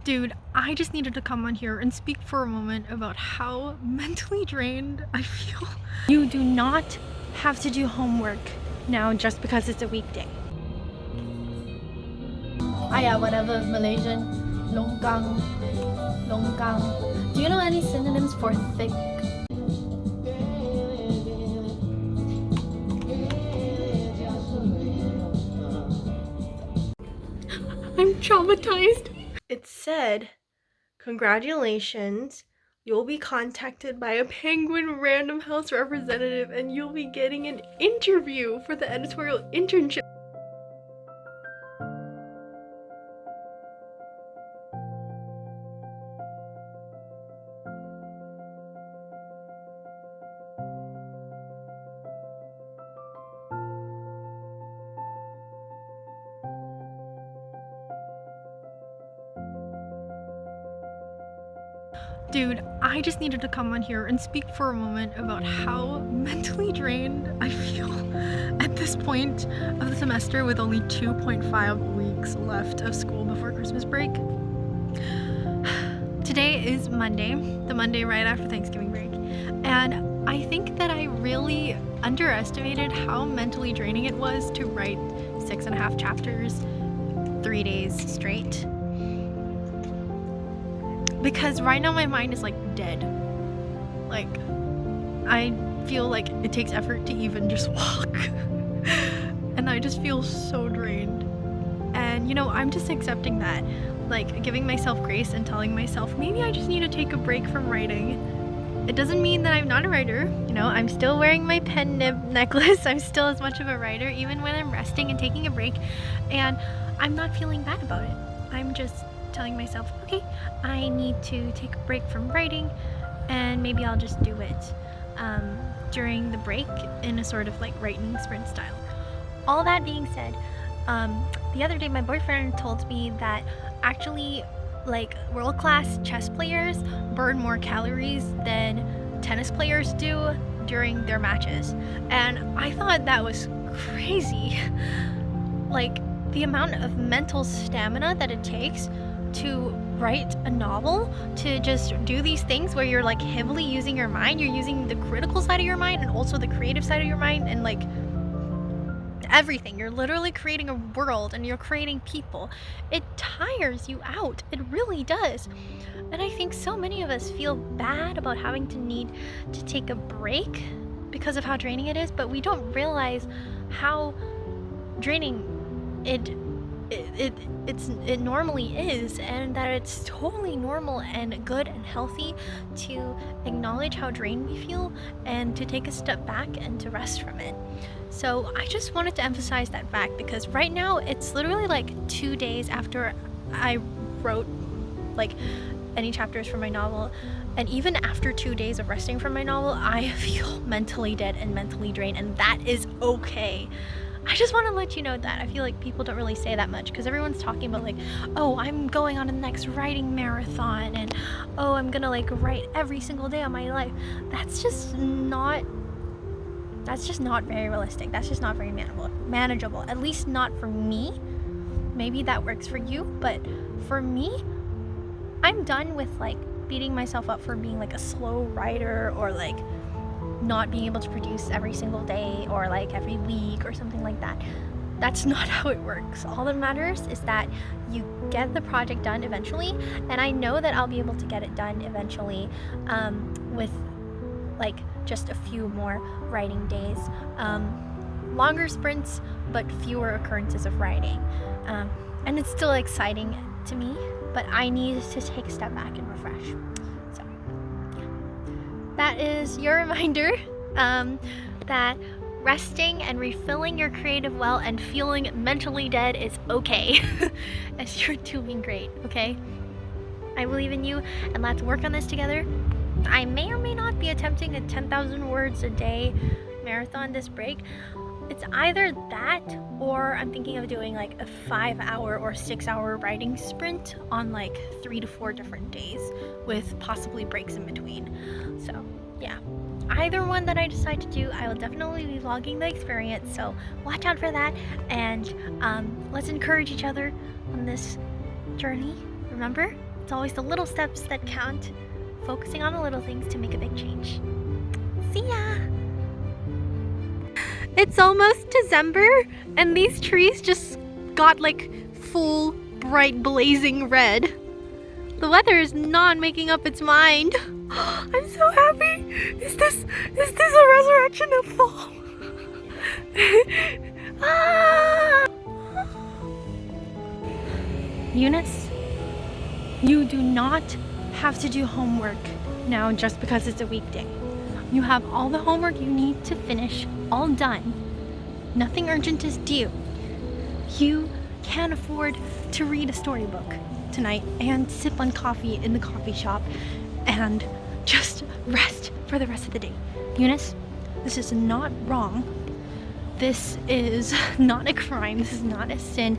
Dude, I just needed to come on here and speak for a moment about how mentally drained I feel. You do not have to do homework now just because it's a weekday. Whatever, Malaysian. Longgang. Do you know any synonyms for thick? I'm traumatized. It said, congratulations, you'll be contacted by a Penguin Random House representative and you'll be getting an interview for the editorial internship. Dude, I just needed to come on here and speak for a moment about how mentally drained I feel at this point of the semester with only 2.5 weeks left of school before Christmas break. Today is Monday, the Monday right after Thanksgiving break, and I think that I really underestimated how mentally draining it was to write 6.5 chapters 3 days straight. Because right now my mind is like dead. Like, I feel like it takes effort to even just walk. And I just feel so drained. And you know, I'm just accepting that. Like, giving myself grace and telling myself maybe I just need to take a break from writing. It doesn't mean that I'm not a writer. You know, I'm still wearing my pen nib necklace. I'm still as much of a writer even when I'm resting and taking a break. And I'm not feeling bad about it. I'm just telling myself, okay, I need to take a break from writing and maybe I'll just do it during the break in a sort of like writing sprint style. All that being said, the other day my boyfriend told me that actually like world-class chess players burn more calories than tennis players do during their matches, and I thought that was crazy. Like, the amount of mental stamina that it takes to write a novel, to just do these things where you're like heavily using your mind, you're using the critical side of your mind and also the creative side of your mind and like everything. You're literally creating a world and you're creating people. It tires you out. It really does. And I think so many of us feel bad about having to need to take a break because of how draining it is, but we don't realize how draining it normally is, and that it's totally normal and good and healthy to acknowledge how drained we feel and to take a step back and to rest from it. So I just wanted to emphasize that fact because right now it's literally like 2 days after I wrote like any chapters from my novel, and even after 2 days of resting from my novel, I feel mentally dead and mentally drained, and that is okay. I just want to let you know that. I feel like people don't really say that much because everyone's talking about like, oh, I'm going on a next writing marathon and oh, I'm gonna like write every single day of my life. That's just not very realistic. That's just not very manageable. At least not for me. Maybe that works for you, but for me, I'm done with like beating myself up for being like a slow writer or like not being able to produce every single day or like every week or something like that. That's not how it works. All that matters is that you get the project done eventually, and I know that I'll be able to get it done eventually with like just a few more writing days, longer sprints but fewer occurrences of writing, and it's still exciting to me, but I need to take a step back and refresh. So yeah, that is your reminder that resting and refilling your creative well and feeling mentally dead is okay. As you're doing great, okay? I believe in you, and let's work on this together. I may or may not be attempting a 10,000 words a day marathon this break. It's either that or I'm thinking of doing like a 5-hour or 6-hour writing sprint on like 3 to 4 different days with possibly breaks in between. So yeah, either one that I decide to do, I will definitely be vlogging the experience, so watch out for that, and let's encourage each other on this journey. Remember, It's always the little steps that count. Focusing on the little things to make a big change. See ya! It's almost December, and these trees just got like full, bright, blazing red. The weather is not making up its mind. I'm so happy! Is this a resurrection of fall? Ah! Eunice, you do not have to do homework now just because it's a weekday. You have all the homework you need to finish all done. Nothing urgent is due. You can afford to read a storybook tonight and sip on coffee in the coffee shop and just rest for the rest of the day. Eunice, this is not wrong. This is not a crime. This is not a sin.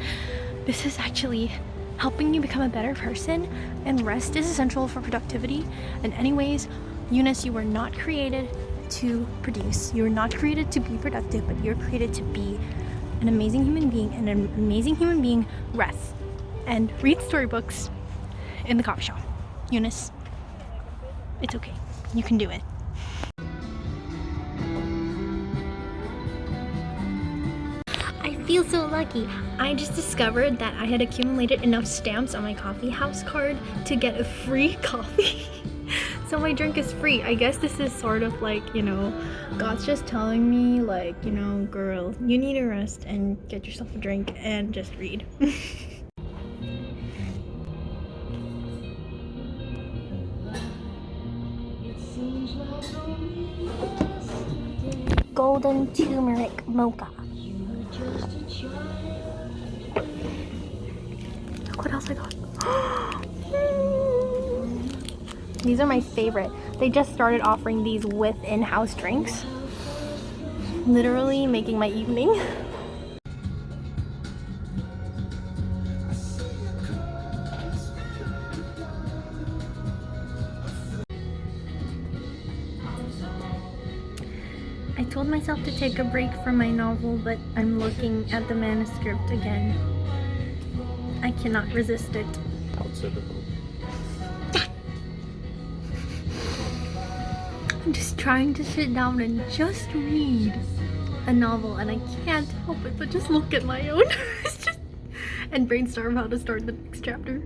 This is actually helping you become a better person, and rest is essential for productivity. And anyways, Eunice, you were not created to produce. You were not created to be productive, but you're created to be an amazing human being, and an amazing human being rests and reads storybooks in the coffee shop. Eunice, it's okay. You can do it. I feel so lucky. I just discovered that I had accumulated enough stamps on my coffee house card to get a free coffee. So my drink is free. I guess this is sort of like, God's just telling me like, girl, you need to rest and get yourself a drink and just read. Golden turmeric mocha. Look what else I got. These are my favorite. They just started offering these with in-house drinks. Literally making my evening. I told myself to take a break from my novel, but I'm looking at the manuscript again. I cannot resist it. How typical. I'm just trying to sit down and just read a novel, and I can't help it but just look at my own and brainstorm how to start the next chapter.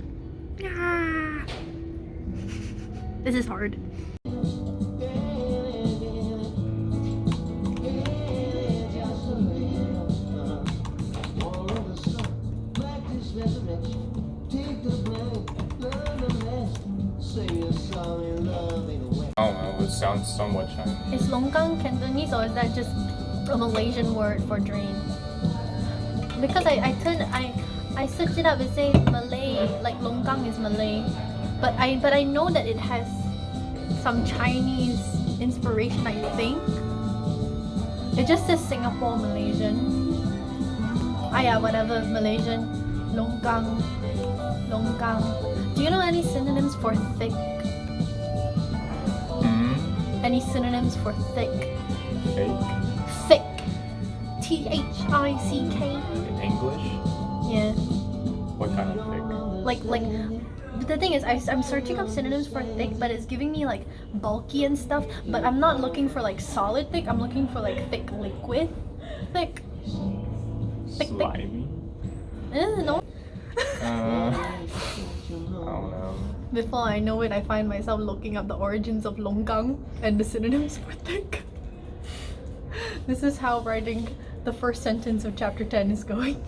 Ah. This is hard. I don't know, it sounds somewhat Chinese. Is longgang Cantonese, or is that just a Malaysian word for drain? Because I searched it up. It says Malay, like longgang is Malay, but I know that it has some Chinese inspiration. I think it just says Singapore Malaysian. Ah yeah, whatever, Malaysian. Longgang. Do you know any synonyms for thick? Any synonyms for thick? Fake? Thick. Thick. In English? Yeah. What kind of thick? Like. The thing is, I'm searching up synonyms for thick, but it's giving me like bulky and stuff. But I'm not looking for like solid thick. I'm looking for like thick liquid. Thick. Slimy? No. I don't know. Before I know it, I find myself looking up the origins of longgang and the synonyms for thick. This is how writing the first sentence of chapter 10 is going.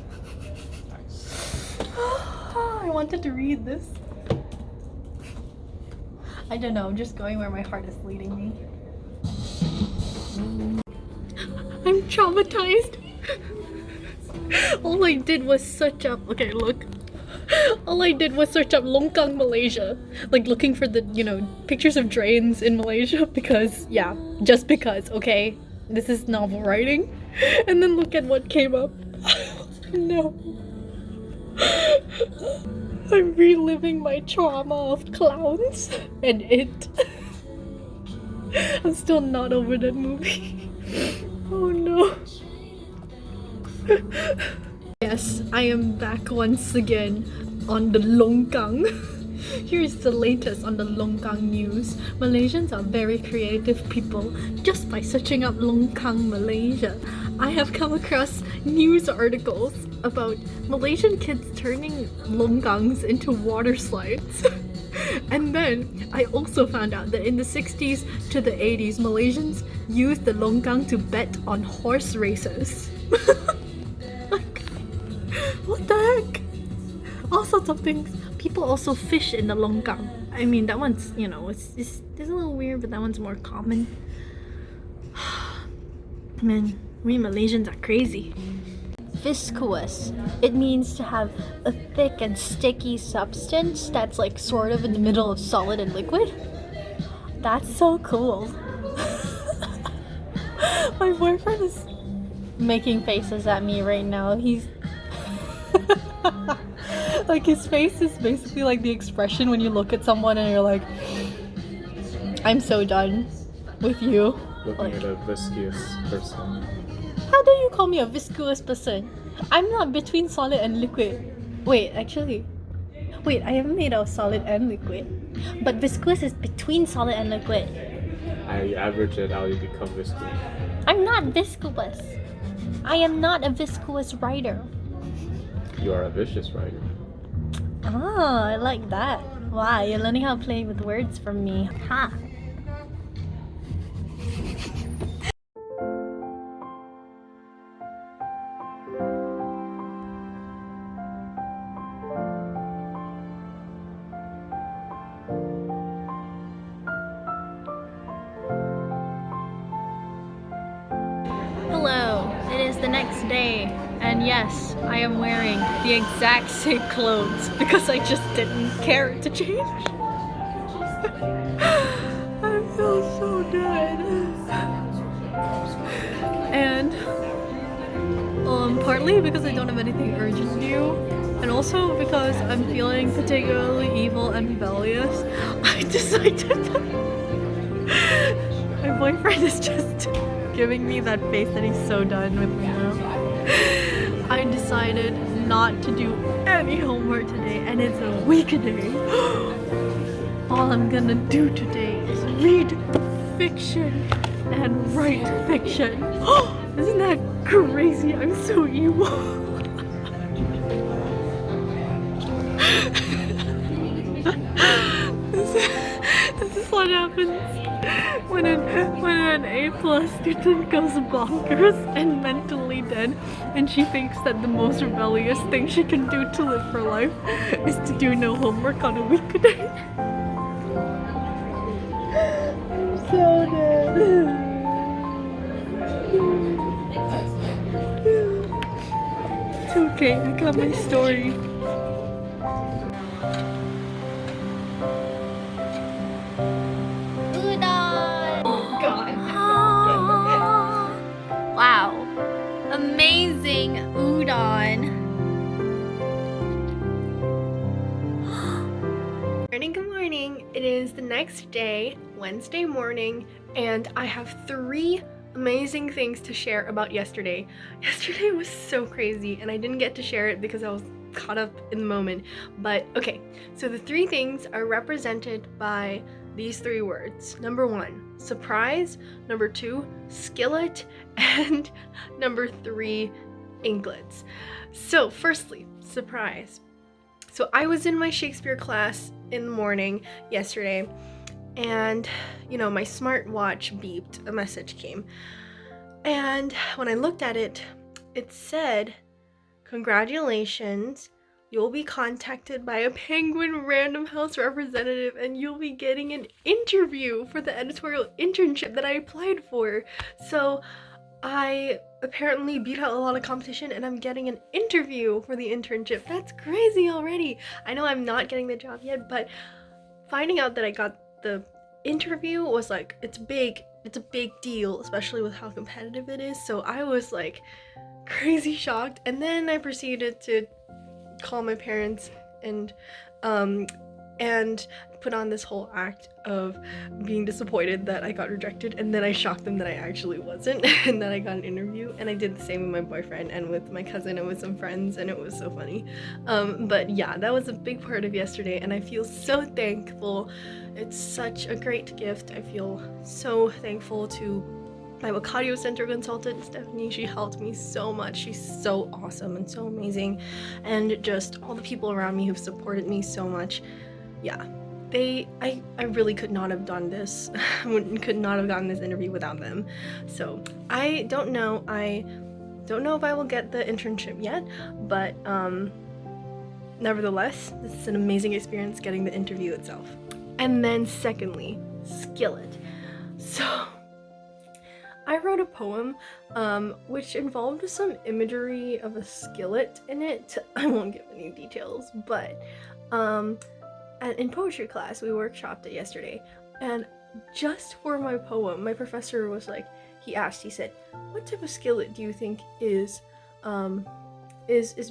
Nice. I wanted to read this. I don't know, I'm just going where my heart is leading me. I'm traumatized. All I did was search up. Okay, look. All I did was search up Longkang, Malaysia. Like looking for the, pictures of drains in Malaysia because, yeah, just because, okay? This is novel writing. And then look at what came up. No. I'm reliving my trauma of clowns and it. I'm still not over that movie. Oh no. Yes, I am back once again on the longgang Here's the latest on the Longkang news. Malaysians are very creative people. Just by searching up Longkang, Malaysia, I have come across news articles about Malaysian kids turning longgangs into water slides. And then I also found out that in the 60s to the 80s, Malaysians used the longgang to bet on horse races. Like, what the heck? All sorts of things. People also fish in the longgang. I mean, that one's, you know, it's a little weird, but that one's more common. Man, we Malaysians are crazy. Viscous. It means to have a thick and sticky substance that's like sort of in the middle of solid and liquid. That's so cool. My boyfriend is making faces at me right now. He's like, his face is basically like the expression when you look at someone and you're like, I'm so done with you. Looking at a viscous person. How do you call me a viscous person? I'm not between solid and liquid. Wait, actually. Wait, I haven't made out solid and liquid. But viscous is between solid and liquid. I average it out, you become viscous. I'm not viscous. I am not a viscous writer. You are a vicious writer. Ah, I like that. Wow, you're learning how to play with words from me. Ha! Hello, it is the next day, and yes, I am wearing the exact same clothes because I just didn't care to change. I feel so dead. And partly because I don't have anything urgent to do, and also because I'm feeling particularly evil and rebellious, I decided that my boyfriend is just giving me that face that he's so done with me now. I decided not to do any homework today, and it's a weekday. All I'm gonna do today is read fiction and write fiction. Isn't that crazy? I'm so evil. This is what happens when an A+ student goes bonkers and mentally dead, and she thinks that the most rebellious thing she can do to live her life is to do no homework on a weekday. I'm so dead. It's okay, I got my story. Wow, amazing udon. Good morning. It is the next day, Wednesday morning, and I have 3 amazing things to share about yesterday. Yesterday was so crazy, and I didn't get to share it because I was caught up in the moment. But okay, so the 3 things are represented by these 3 words. Number 1, surprise. Number 2, skillet. And number 3, inklets. So firstly, surprise. So I was in my Shakespeare class in the morning yesterday, and you know, my smartwatch beeped, a message came, and when I looked at it, it said, congratulations, you'll be contacted by a Penguin Random House representative and you'll be getting an interview for the editorial internship that I applied for. So I apparently beat out a lot of competition and I'm getting an interview for the internship. That's crazy already. I know I'm not getting the job yet, but finding out that I got the interview was like, it's a big deal, especially with how competitive it is. So I was like crazy shocked, and then I proceeded to call my parents and and put on this whole act of being disappointed that I got rejected, and then I shocked them that I actually wasn't and that I got an interview. And I did the same with my boyfriend and with my cousin and with some friends, and it was so funny. But yeah, that was a big part of yesterday, and I feel so thankful. It's such a great gift. I feel so thankful to my Wacadio Center consultant, Stephanie. She helped me so much. She's so awesome and so amazing. And just all the people around me who've supported me so much. Yeah, I really could not have done this. Could not have gotten this interview without them. So I don't know if I will get the internship yet, but nevertheless, this is an amazing experience getting the interview itself. And then secondly, Skillet. So I wrote a poem which involved some imagery of a skillet in it. I won't give any details, but in poetry class we workshopped it yesterday, and just for my poem, my professor was like, he said, what type of skillet do you think is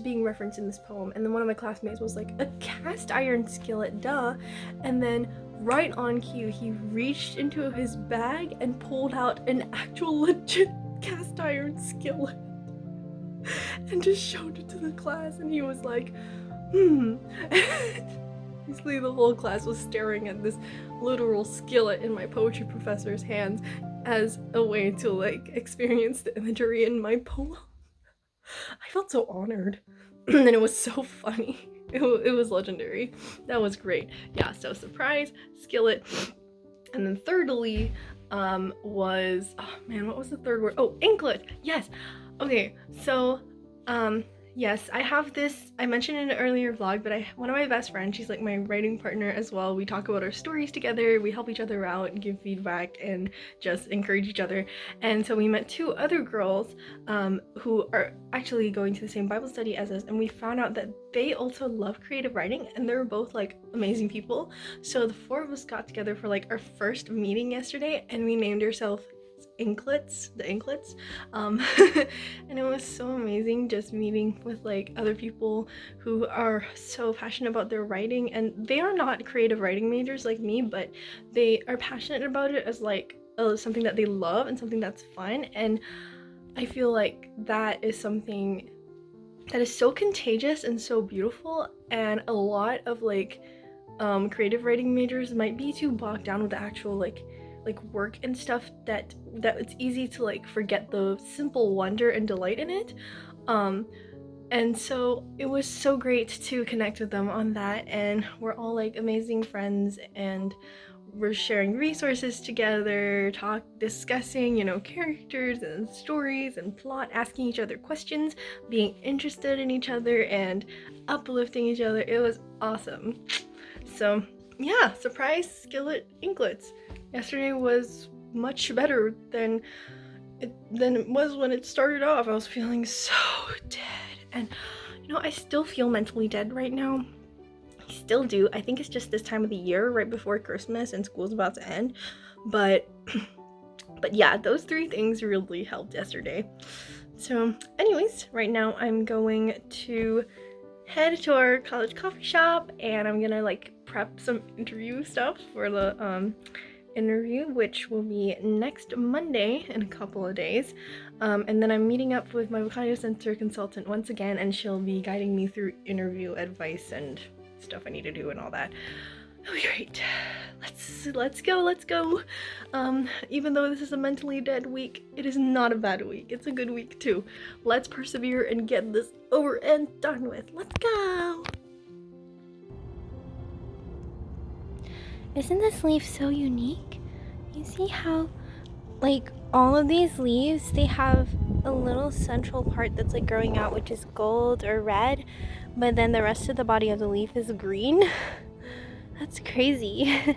being referenced in this poem? And then one of my classmates was like, a cast iron skillet, duh. And then right on cue, he reached into his bag and pulled out an actual legit cast iron skillet and just showed it to the class, and he was like, Basically the whole class was staring at this literal skillet in my poetry professor's hands as a way to like experience the imagery in my poem. I felt so honored and it was so funny. It was legendary. That was great. Yeah, so surprise, skillet. And then thirdly was, oh man, what was the third word? Oh, inklet. Yes. Okay, so yes, I have this, I mentioned in an earlier vlog, but one of my best friends, she's like my writing partner as well. We talk about our stories together, we help each other out and give feedback and just encourage each other. And so we met two other girls who are actually going to the same Bible study as us, and we found out that they also love creative writing, and they're both like amazing people. So the four of us got together for like our first meeting yesterday, and we named ourselves the Inklets, and it was so amazing just meeting with like other people who are so passionate about their writing, and they are not creative writing majors like me, but they are passionate about it as like something that they love and something that's fun. And I feel like that is something that is so contagious and so beautiful, and a lot of like creative writing majors might be too bogged down with the actual like work and stuff that it's easy to like forget the simple wonder and delight in it. And so it was so great to connect with them on that, and we're all like amazing friends, and we're sharing resources together, discussing, you know, characters and stories and plot, asking each other questions, being interested in each other and uplifting each other. It was awesome. So yeah, surprise, skillet, inklets. Yesterday was much better than it was when it started off. I was feeling so dead, and you know, I still feel mentally dead right now. I still do. I think it's just this time of the year, right before Christmas and school's about to end. But yeah, those three things really helped yesterday. So anyways, right now I'm going to head to our college coffee shop, and I'm gonna like prep some interview stuff for the interview, which will be next Monday in a couple of days. And then I'm meeting up with my Wacadio Center consultant once again, and she'll be guiding me through interview advice and stuff I need to do and all that. It'll be great. Let's go. Even though this is a mentally dead week, it is not a bad week. It's a good week too. Let's persevere and get this over and done with. Let's go. Isn't this leaf so unique? You see how, like, all of these leaves, they have a little central part that's like growing out, which is gold or red, but then the rest of the body of the leaf is green. That's crazy.